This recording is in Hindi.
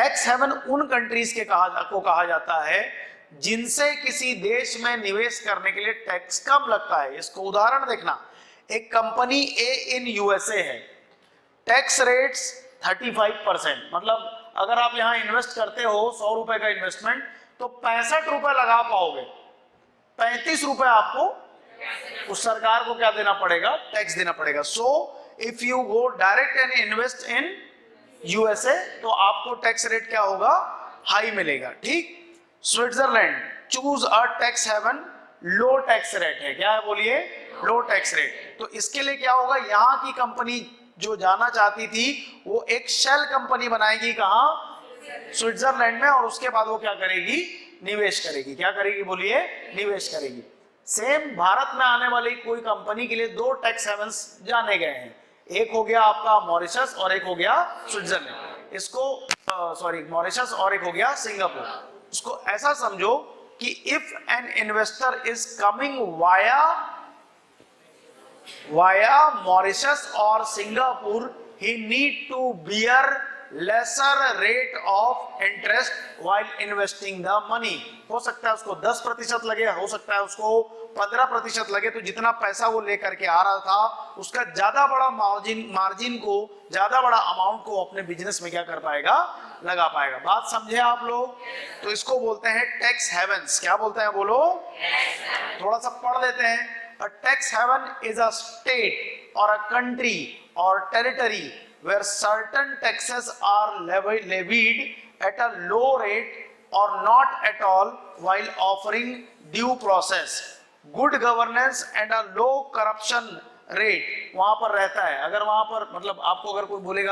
टैक्स हेवन उन कंट्रीज के कहा जाता है जिनसे किसी देश में निवेश करने के लिए टैक्स कम लगता है। इसको उदाहरण देखना, एक कंपनी ए इन यूएसए है, टैक्स रेट्स 35%, मतलब अगर आप यहां इन्वेस्ट करते हो 100 रुपए का इन्वेस्टमेंट तो 65 रुपए लगा पाओगे, 35 रुपए आपको उस सरकार को क्या देना पड़ेगा, टैक्स देना पड़ेगा। So if you go direct and invest in USA तो आपको टैक्स रेट क्या होगा, हाई मिलेगा। ठीक, Switzerland, choose a tax haven, low tax rate है, क्या है बोलिए, लो टैक्स रेट। तो इसके लिए क्या होगा, यहां की कंपनी जो जाना चाहती थी वो एक शेल कंपनी बनाएगी कहां, स्विट्जरलैंड में, और उसके बाद वो क्या करेगी, निवेश करेगी। क्या करेगी बोलिए, निवेश करेगी। सेम भारत में आने वाली कोई कंपनी के लिए दो टैक्स हेवंस जाने गए हैं, एक हो गया आपका मॉरिशस और एक हो गया स्विट्जरलैंड। इसको सॉरी मॉरिशस और एक हो गया सिंगापुर। इसको ऐसा समझो कि if an investor is coming via Mauritius और Singapore, he need to bear lesser rate of interest while investing the money। हो सकता है उसको 10% लगे, हो सकता है उसको 15% लगे, तो जितना पैसा वो लेकर के आ रहा था उसका ज्यादा बड़ा मार्जिन को, ज्यादा बड़ा अमाउंट को अपने बिजनेस में क्या कर पाएगा, लगा पाएगा। बात समझे आप लोग? तो इसको बोलते हैं टैक्स हेवंस। क्या बोलते हैं बोलो, थोड़ा सा पढ़ लेते हैं। A tax haven is a state or a country or territory where certain taxes are levied at a low rate or not at all while offering due process, good governance and a low corruption rate वहां पर रहता है। अगर वहां पर मतलब आपको अगर कोई बोलेगा